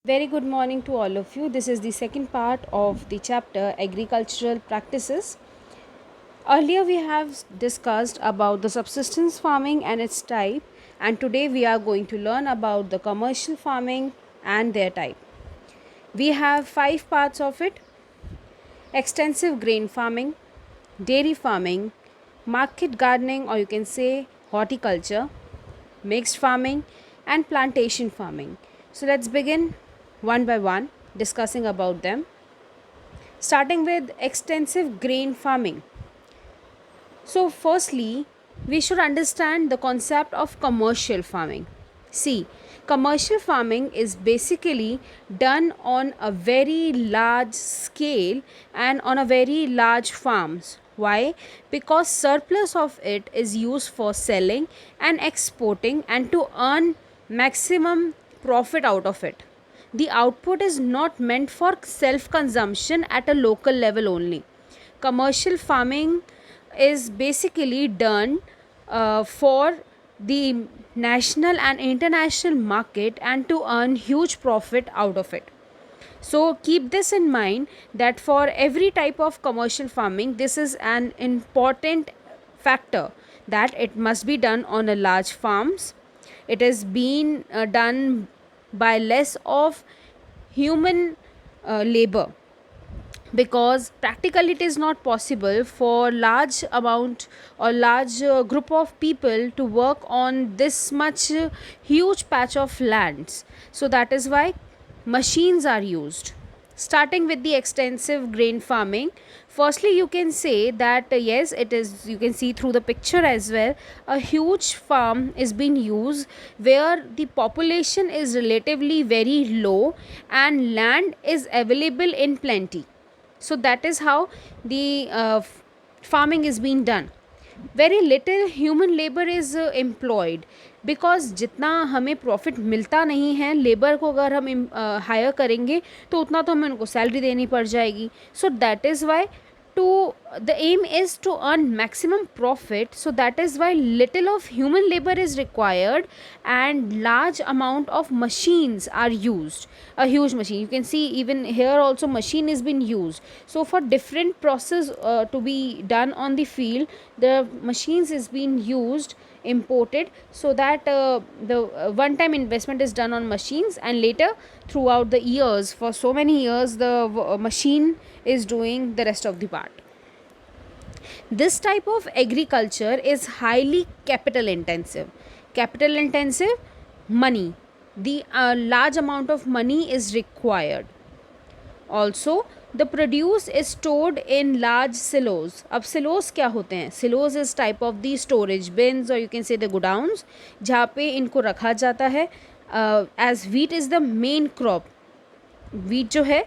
Very good morning to all of you. This is the second part of the chapter Agricultural Practices. Earlier, we have discussed about the subsistence farming and its type, and today we are going to learn about the commercial farming and their type. We have five parts of it: extensive grain farming, dairy farming, market gardening, or you can say horticulture, mixed farming, and plantation farming. So let's begin one by one discussing about them, starting with extensive grain farming. So firstly, we should understand the concept of commercial farming. See, commercial farming is basically done on a very large scale and on a very large farms. Why? Because surplus of it is used for selling and exporting and to earn maximum profit out of it. The output is not meant for self consumption at a local level only. Commercial farming is basically done for the national and international market and to earn huge profit out of it. So keep this in mind that for every type of commercial farming, this is an important factor that it must be done on a large farms. It is being done by less of human labor, because practically it is not possible for large amount or large group of people to work on this much huge patch of lands. So that is why machines are used. Starting with the extensive grain farming, firstly you can say that yes, it is, you can see through the picture as well, a huge farm is being used where the population is relatively very low and land is available in plenty. So that is how the farming is being done. Very little human labor is employed, because जितना हमें profit मिलता नहीं है labour को अगर हम higher करेंगे तो उतना तो हमें उनको सैलरी देनी पड़ जाएगी. सो that is Y to the aim is to earn maximum profit, so that is why little of human labor is required and large amount of machines are used. A huge machine, you can see even here also machine is being used. So for different process to be done on the field, the machines is being used, imported, so that the one time investment is done on machines, and later throughout the years, for so many years, the machine is doing the rest of the part. This type of agriculture is highly capital intensive. Capital intensive, money. The large amount of money is required. Also, the produce is stored in large silos. अब silos क्या होते हैं? Silos is type of the storage bins, or you can say the godowns, जहाँ पे इनको रखा जाता है. As wheat is the main crop. Wheat जो है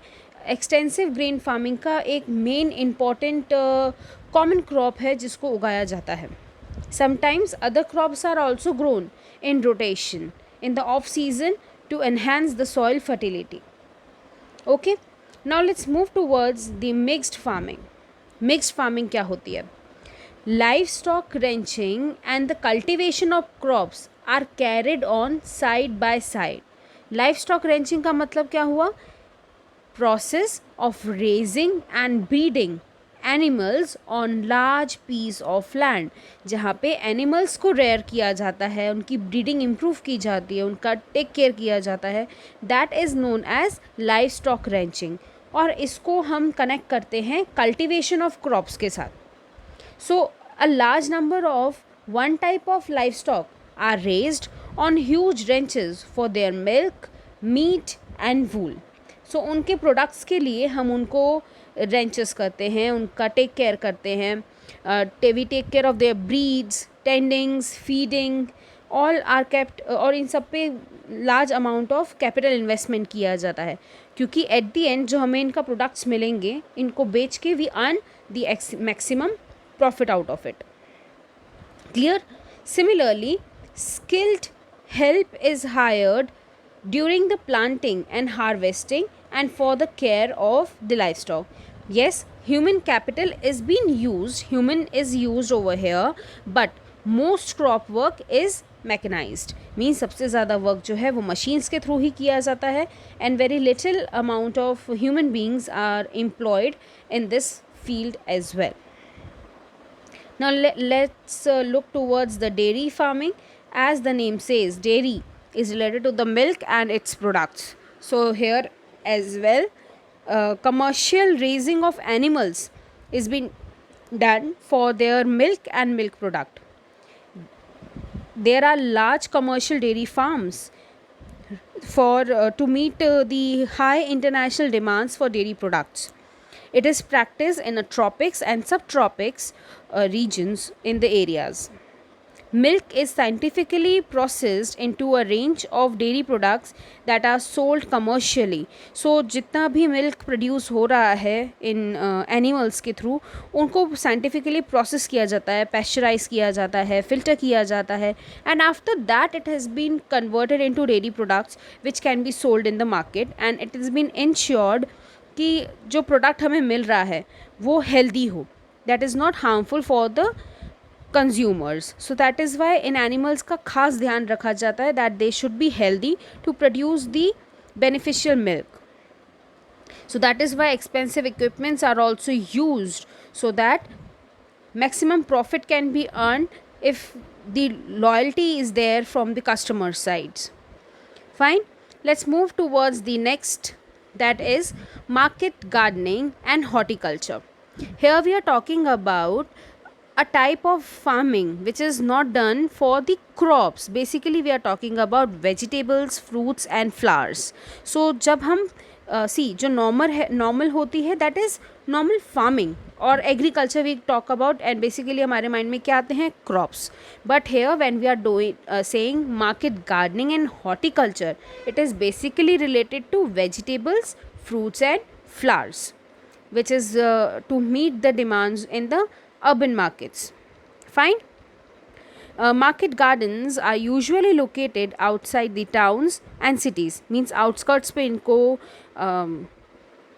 एक्सटेंसिव ग्रेन फार्मिंग का एक मेन इम्पॉर्टेंट कॉमन क्रॉप है जिसको उगाया जाता है. Sometimes other crops are also grown in rotation in the off season to enhance the soil fertility. Okay, now let's move towards the mixed farming. Mixed farming क्या होती है? Livestock ranching and the cultivation of crops are carried on side by side. Livestock ranching का मतलब क्या हुआ? Process of raising and breeding animals on large piece of land, जहाँ पे animals को rear किया जाता है, उनकी breeding improve की जाती है, उनका take care किया जाता है, that is known as livestock ranching. और इसको हम connect करते हैं cultivation of crops के साथ. So a large number of one type of livestock are raised on huge ranches for their milk, meat and wool. सो उनके प्रोडक्ट्स के लिए हम उनको रेंचेस करते हैं, उनका टेक केयर करते हैं. We take care of their breeds, tendings, feeding, all are kept. और इन सब पे large amount of capital investment किया जाता है, क्योंकि एट द एंड जो हमें इनका प्रोडक्ट्स मिलेंगे, इनको बेच के we earn the maximum profit out of it. Clear? Similarly, skilled help is hired during the planting and harvesting and for the care of the livestock. Yes, human capital is being used, human is used over here, but most crop work is mechanized, means सबसे ज़्यादा work जो है वो machines के through ही किया जाता है, and very little amount of human beings are employed in this field as well. Now let's look towards the dairy farming. As the name says, dairy is related to the milk and its products. So here as well, commercial raising of animals is being done for their milk and milk product. There are large commercial dairy farms for to meet the high international demands for dairy products. It is practiced in the tropics and subtropics regions in the areas. Milk is scientifically processed into a range of dairy products that are sold commercially. So जितना भी milk produce हो रहा है इन animals के through, उनको scientifically process किया जाता है, पैस्चराइज किया जाता है, फिल्टर किया जाता है, and after that it has been converted into dairy products which can be sold in the market, and it is been ensured कि जो प्रोडक्ट हमें मिल रहा है वो हेल्दी हो, that is not harmful for the consumers. So that is why in animals का खास ध्यान रखा जाता है that they should be healthy to produce the beneficial milk. So that is why expensive equipments are also used so that maximum profit can be earned if the loyalty is there from the customer sides. Fine, let's move towards the next, that is market gardening and horticulture. Here we are talking about a type of farming which is not done for the crops. Basically we are talking about vegetables, fruits and flowers. So जब हम जो normal होती है that is normal farming और agriculture we talk about, and basically हमारे mind में क्या आते हैं, crops. But here when we are doing saying market gardening and horticulture, it is basically related to vegetables, fruits and flowers which is to meet the demands in the urban markets. Fine. Market gardens are usually located outside the towns and cities, means outskirts पे इनको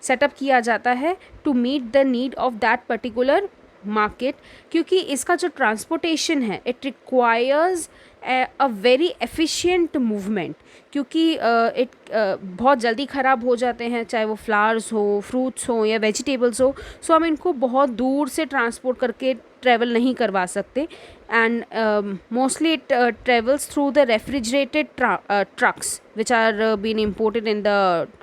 setup किया जाता है to meet the need of that particular market, क्योंकि इसका जो transportation है it requires a very efficient movement, क्योंकि इट बहुत जल्दी ख़राब हो जाते हैं, चाहे वो फ्लावर्स हो, फ्रूट्स हो या वेजिटेबल्स हो. सो हम इनको बहुत दूर से ट्रांसपोर्ट करके ट्रैवल नहीं करवा सकते, and mostly it travels through the refrigerated trucks which are been imported in the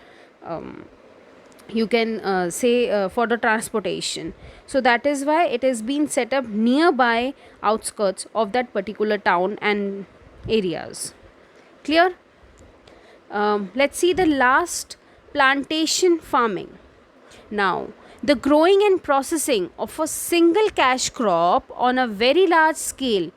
you can say for the transportation. So that is why it has been set up nearby outskirts of that particular town and areas. Clear? Let's see the last, plantation farming. Now the growing and processing of a single cash crop on a very large scale,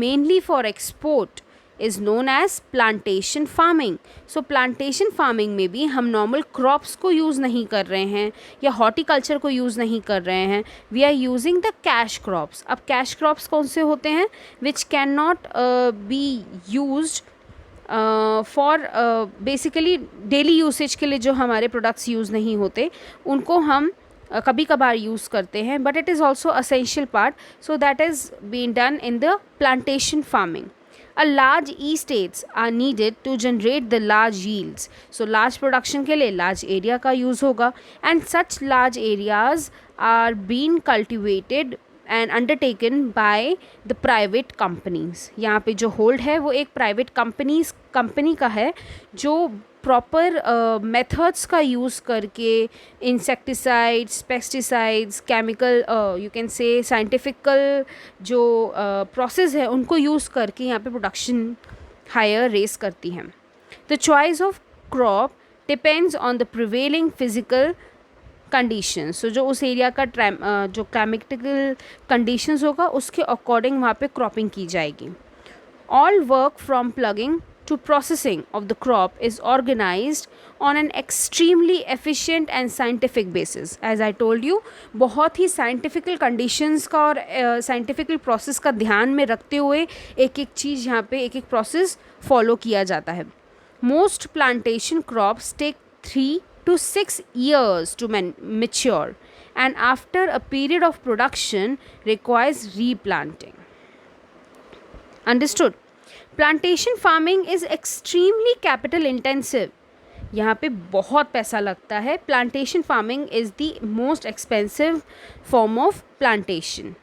mainly for export, is known as plantation farming. So plantation farming में भी हम normal crops को use नहीं कर रहे हैं या horticulture को use नहीं कर रहे हैं, we are using the cash crops. अब cash crops कौन से होते हैं, which cannot be used for basically daily usage के लिए, जो हमारे products use नहीं होते उनको हम कभी कभार यूज़ करते हैं, but it is also essential part. So that is been done in the plantation farming. A large estates are needed to generate the large yields. So large production के लिए large area का use होगा, and such large areas are being cultivated and undertaken by the private companies. यहाँ पे जो hold है वो एक private company का है, जो प्रॉपर मेथड्स का यूज़ करके insecticides, pesticides, chemical you can say scientifical जो प्रोसेस है उनको यूज़ करके यहाँ पे प्रोडक्शन हायर रेस करती हैं. The choice of crop depends on the prevailing physical conditions. So जो उस एरिया का जो क्लाइमेटिकल कंडीशंस होगा उसके अकॉर्डिंग वहाँ पे क्रॉपिंग की जाएगी. All work from plugging to processing of the crop is organized on an extremely efficient and scientific basis. As I told you, बहुत ही scientific conditions का और scientific process का ध्यान में रखते हुए एक एक चीज़ यहाँ पे एक एक process follow किया जाता है. Most plantation crops take 3 to 6 years to mature, and after a period of production requires replanting. Understood? Plantation farming is extremely capital intensive. यहाँ पे बहुत पैसा लगता है. Plantation farming is the most expensive form of plantation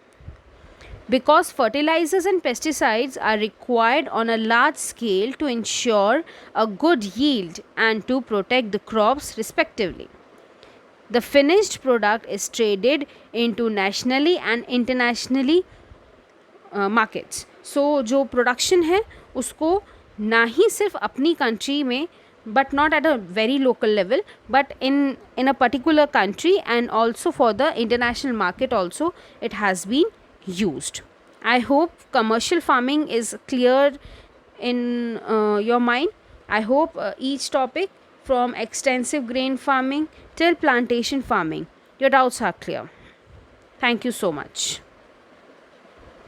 because fertilizers and pesticides are required on a large scale to ensure a good yield and to protect the crops respectively. The finished product is traded into nationally and internationally markets. So जो production है उसको ना ही सिर्फ अपनी country में but not at a very local level but in a particular country and also for the international market also it has been used. I hope commercial farming is clear in your mind. I hope each topic from extensive grain farming till plantation farming, your doubts are clear. Thank you so much.